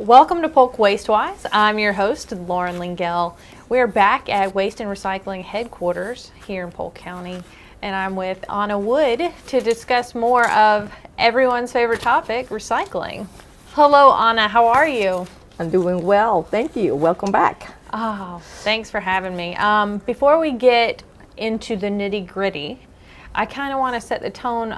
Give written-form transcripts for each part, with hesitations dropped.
Welcome to Polk Waste Wise. I'm your host, Lauren Lingell. We are back at Waste and Recycling headquarters here in Polk County, and I'm with Anna Wood to discuss more of everyone's favorite topic, recycling. Hello, Anna. How are you? I'm doing well. Thank you. Welcome back. Oh, thanks for having me. Before we get into the nitty-gritty, I kind of want to set the tone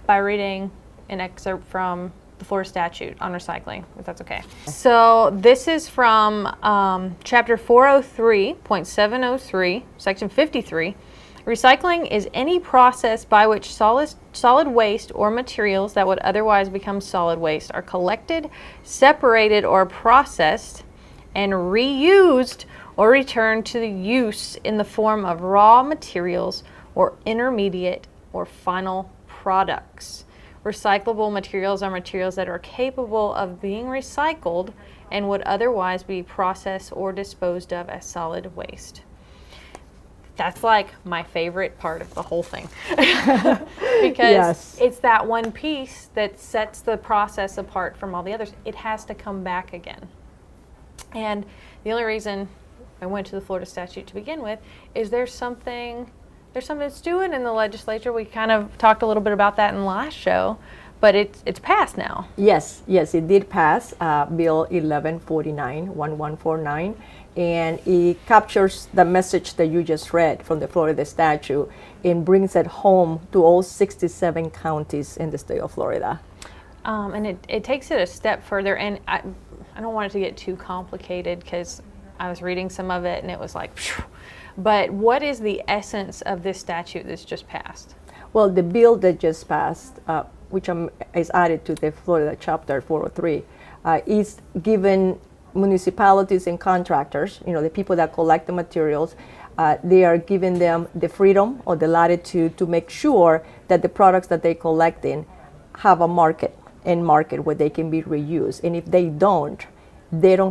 by reading an excerpt from the Florida statute on recycling, if that's okay. So this is from chapter 403.703, section 53. Recycling is any process by which solid waste or materials that would otherwise become solid waste are collected, separated, or processed and reused or returned to the use in the form of raw materials or intermediate or final products. Recyclable materials are materials that are capable of being recycled and would otherwise be processed or disposed of as solid waste. That's like my favorite part of the whole thing. Because It's that one piece that sets the process apart from all the others. It has to come back again. And the only reason I went to the Florida statute to begin with is there's something stewing in the legislature. We kind of talked a little bit about that in the last show, but it's passed now. Yes, it did pass, Bill 1149, and it captures the message that you just read from the Florida statute and brings it home to all 67 counties in the state of Florida. And it takes it a step further, and I don't want it to get too complicated because I was reading some of it and it was like, phew. But what is the essence of this statute that's just passed? Well, the bill that just passed, which is added to the Florida chapter 403, is given municipalities and contractors, the people that collect the materials, they are giving them the freedom or the latitude to make sure that the products that they're collecting have a market where they can be reused. And if they don't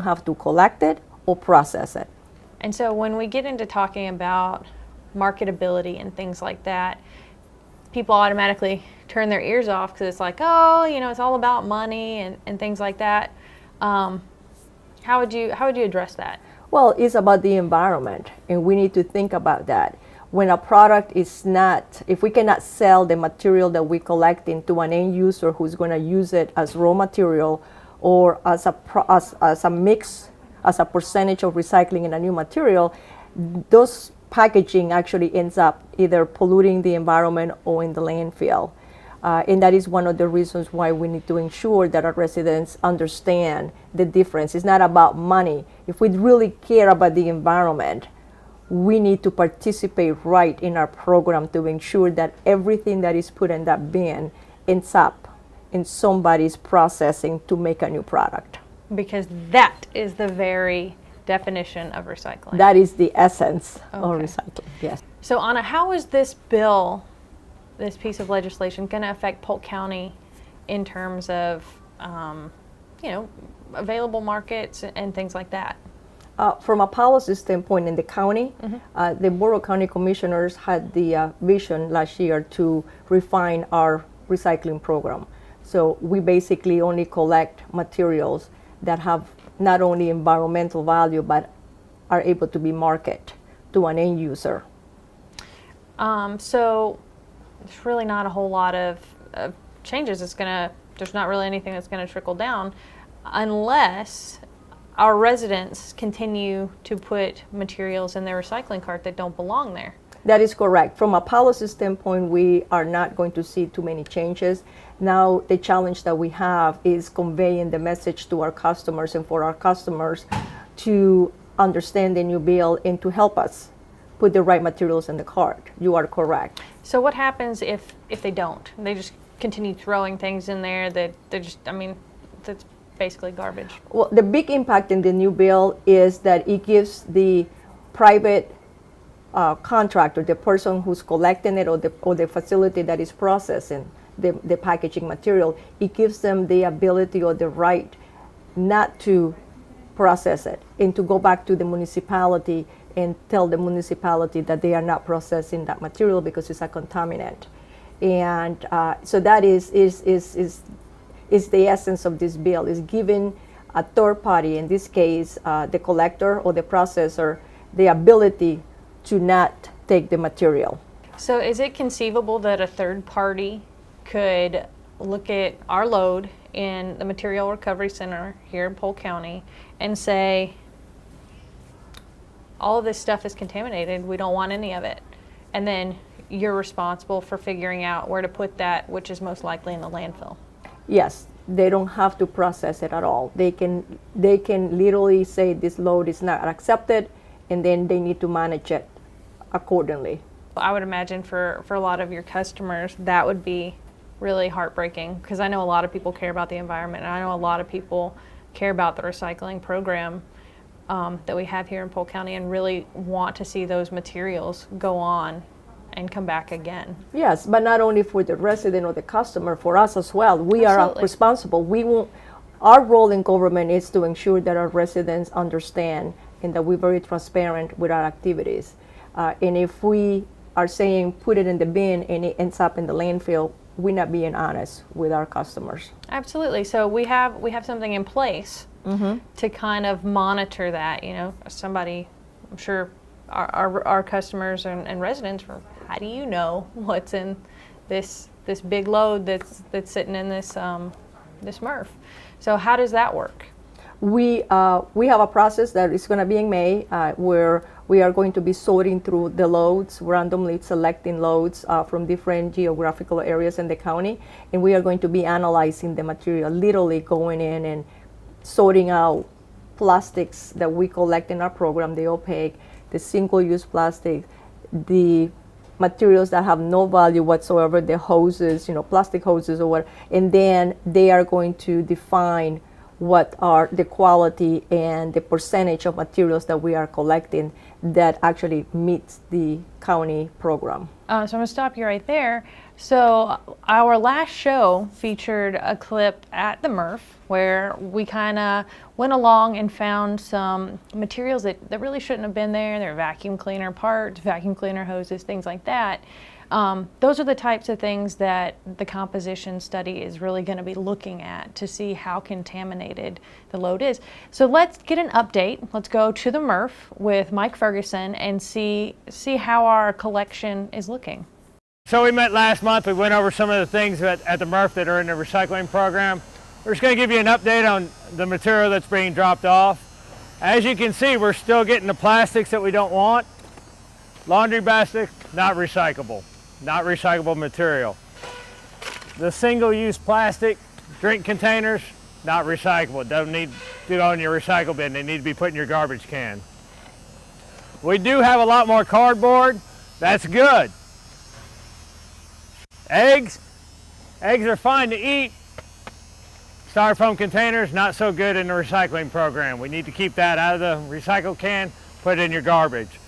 have to collect it or process it. And so when we get into talking about marketability and things like that, people automatically turn their ears off because it's like, it's all about money and things like that. How would you address that? Well, it's about the environment, and we need to think about that. When a product is not, if we cannot sell the material that we collect into an end user who's going to use it as raw material or as a mix, as a percentage of recycling in a new material, those packaging actually ends up either polluting the environment or in the landfill. And that is one of the reasons why we need to ensure that our residents understand the difference. It's not about money. If we really care about the environment, we need to participate right in our program to ensure that everything that is put in that bin ends up in somebody's processing to make a new product. Because that is the very definition of recycling. That is the essence of recycling, yes. So Anna, how is this bill, this piece of legislation, going to affect Polk County in terms of, available markets and things like that? From a policy standpoint in the county, the Board of County Commissioners had the vision last year to refine our recycling program. So we basically only collect materials that have not only environmental value but are able to be marketed to an end user. So there's really not a whole lot of changes. There's not really anything that's going to trickle down unless our residents continue to put materials in their recycling cart that don't belong there. That is correct. From a policy standpoint, we are not going to see too many changes. Now, the challenge that we have is conveying the message to our customers and for our customers to understand the new bill and to help us put the right materials in the cart. You are correct. So what happens if they don't? They just continue throwing things in there that that's basically garbage. Well, the big impact in the new bill is that it gives the private contractor, the person who's collecting it or the facility that is processing the packaging material, it gives them the ability or the right not to process it and to go back to the municipality and tell the municipality that they are not processing that material because it's a contaminant. And so that is the essence of this bill, is giving a third party, in this case, the collector or the processor, the ability to not take the material. So is it conceivable that a third party could look at our load in the Material Recovery Center here in Polk County and say, all of this stuff is contaminated, we don't want any of it, and then you're responsible for figuring out where to put that, which is most likely in the landfill? Yes, they don't have to process it at all. They can literally say this load is not accepted, and then they need to manage it accordingly. I would imagine for a lot of your customers that would be really heartbreaking, because I know a lot of people care about the environment, and I know a lot of people care about the recycling program that we have here in Polk County and really want to see those materials go on and come back again. Yes, but not only for the resident or the customer, for us as well. We Absolutely. are responsible. Our role in government is to ensure that our residents understand and that we're very transparent with our activities. And if we are saying put it in the bin and it ends up in the landfill, we're not being honest with our customers. Absolutely. So we have something in place to kind of monitor that. You know, somebody, I'm sure our customers and residents, how do you know what's in this big load that's sitting in this MRF? So how does that work? We have a process that is going to be in May where we are going to be sorting through the loads, randomly selecting loads from different geographical areas in the county, and we are going to be analyzing the material, literally going in and sorting out plastics that we collect in our program, the opaque, the single-use plastic, the materials that have no value whatsoever, the hoses, plastic hoses or what, and then they are going to define what are the quality and the percentage of materials that we are collecting that actually meets the county program. So I'm going to stop you right there. So our last show featured a clip at the MRF where we kind of went along and found some materials that really shouldn't have been there. They're vacuum cleaner parts, vacuum cleaner hoses, things like that. Those are the types of things that the composition study is really going to be looking at to see how contaminated the load is. So let's get an update. Let's go to the MRF with Mike Ferguson and see how our collection is looking. So we met last month. We went over some of the things at the MRF that are in the recycling program. We're just going to give you an update on the material that's being dropped off. As you can see, we're still getting the plastics that we don't want. Laundry baskets, not recyclable. Not recyclable material. The single-use plastic drink containers, not recyclable. Don't need to go in your recycle bin. They need to be put in your garbage can. We do have a lot more cardboard. That's good. Eggs are fine to eat. Styrofoam containers, not so good in the recycling program. We need to keep that out of the recycle can, put it in your garbage.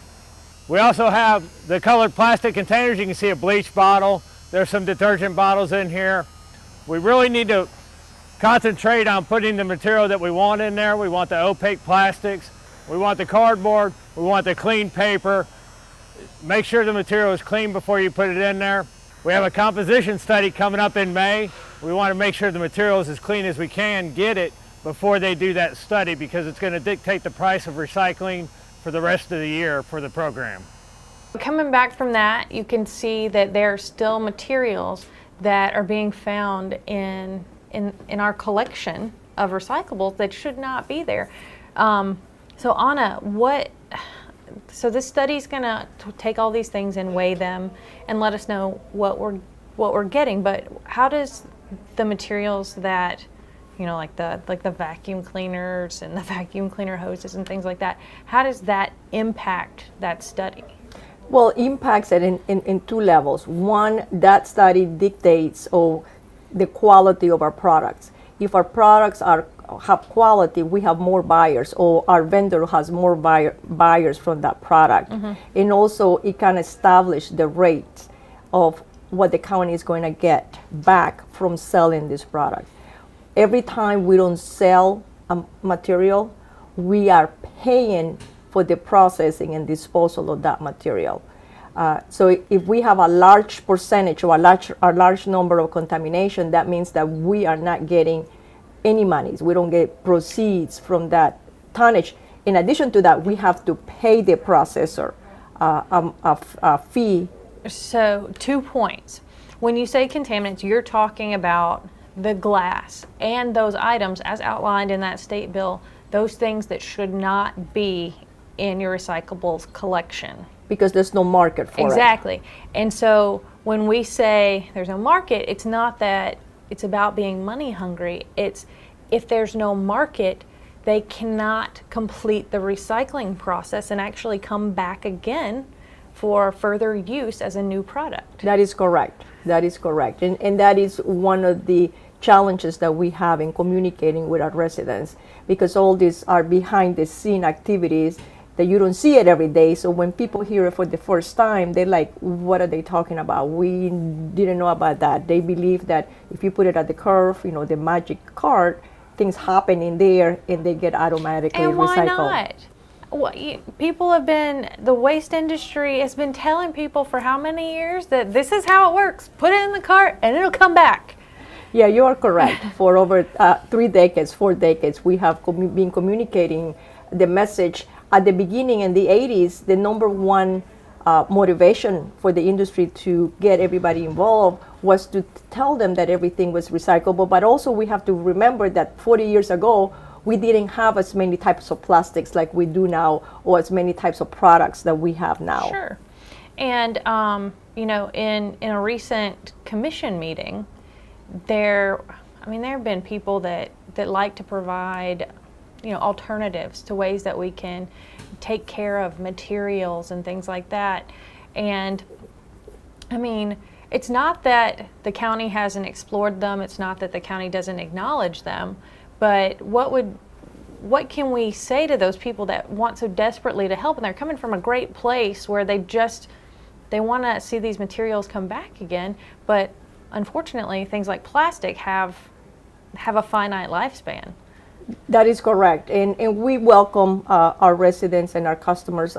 We also have the colored plastic containers. You can see a bleach bottle. There's some detergent bottles in here. We really need to concentrate on putting the material that we want in there. We want the opaque plastics. We want the cardboard. We want the clean paper. Make sure the material is clean before you put it in there. We have a composition study coming up in May. We want to make sure the material is as clean as we can get it before they do that study, because it's going to dictate the price of recycling for the rest of the year for the program. Coming back from that, you can see that there are still materials that are being found in our collection of recyclables that should not be there. So Anna, so this study's going to take all these things and weigh them and let us know what we're getting. But how does the materials that, like the vacuum cleaners and the vacuum cleaner hoses and things like that, how does that impact that study? Well, impacts it in two levels. One, that study dictates the quality of our products. If our products have quality, we have more buyers, or our vendor has more buyers from that product. Mm-hmm. And also it can establish the rate of what the county is going to get back from selling this product. Every time we don't sell a material, we are paying for the processing and disposal of that material. So if we have a large percentage or a large number of contamination, that means that we are not getting any monies. We don't get proceeds from that tonnage. In addition to that, we have to pay the processor a fee. So 2 points. When you say contaminants, you're talking about the glass and those items as outlined in that state bill, those things that should not be in your recyclables collection. Because there's no market for it. Exactly. And so when we say there's no market, it's not that it's about being money hungry. It's if there's no market, they cannot complete the recycling process and actually come back again for further use as a new product. That is correct. That is correct. And that is one of the challenges that we have in communicating with our residents, because all these are behind the scene activities that you don't see it every day. So when people hear it for the first time, they're like, what are they talking about? We didn't know about that. They believe that if you put it at the curve, the magic cart, things happen in there and they get automatically and why recycled. Not? People have been, the waste industry has been telling people for how many years that this is how it works. Put it in the cart and it'll come back. Yeah, you are correct. For over 3 decades, 4 decades, we have been communicating the message. At the beginning in the 80s, the number one motivation for the industry to get everybody involved was to tell them that everything was recyclable. But also we have to remember that 40 years ago, we didn't have as many types of plastics like we do now, or as many types of products that we have now. Sure. And, in a recent commission meeting, there have been people that like to provide alternatives to ways that we can take care of materials and things like that. And it's not that the county hasn't explored them, it's not that the county doesn't acknowledge them, but what can we say to those people that want so desperately to help, and they're coming from a great place where they want to see these materials come back again, but unfortunately things like plastic have a finite lifespan. That is correct, and we welcome our residents and our customers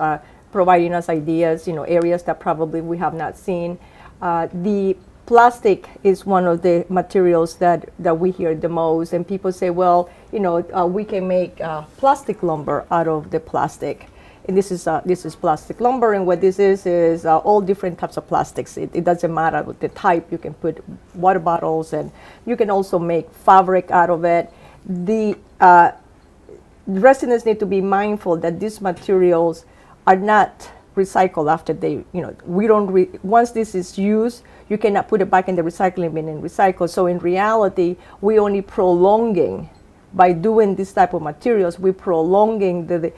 providing us ideas, areas that probably we have not seen. The plastic is one of the materials that we hear the most, and people say, well, we can make plastic lumber out of the plastic. And this is plastic lumber, and what this is all different types of plastics. It doesn't matter the type. You can put water bottles, and you can also make fabric out of it. The residents need to be mindful that these materials are not recycled after they, once this is used, you cannot put it back in the recycling bin and recycle. So in reality, we're only prolonging, by doing this type of materials, we're prolonging the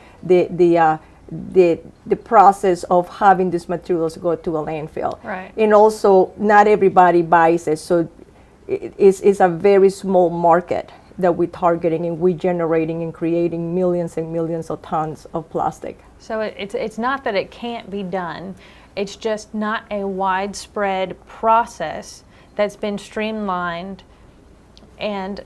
process of having these materials go to a landfill. Right. And also, not everybody buys it, so it's a very small market that we're targeting, and we're generating and creating millions and millions of tons of plastic. So it's not that it can't be done, it's just not a widespread process that's been streamlined, and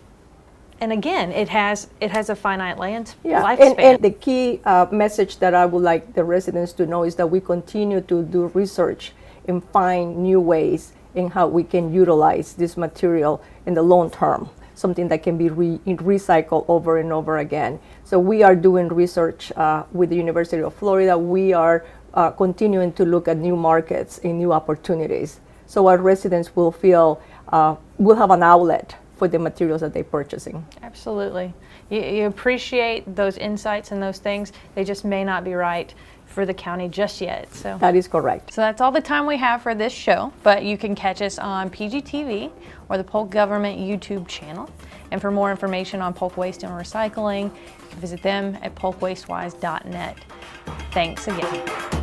again, it has a finite lifespan. And the key message that I would like the residents to know is that we continue to do research and find new ways in how we can utilize this material in the long term, something that can be recycled over and over again. So we are doing research with the University of Florida. We are continuing to look at new markets and new opportunities. So our residents will feel, will have an outlet for the materials that they're purchasing. Absolutely. You appreciate those insights and those things. They just may not be right for the county just yet. So that is correct. So that's all the time we have for this show, but you can catch us on PGTV or the Polk Government YouTube channel. And for more information on Polk Waste and Recycling, visit them at polkwastewise.net. Thanks again.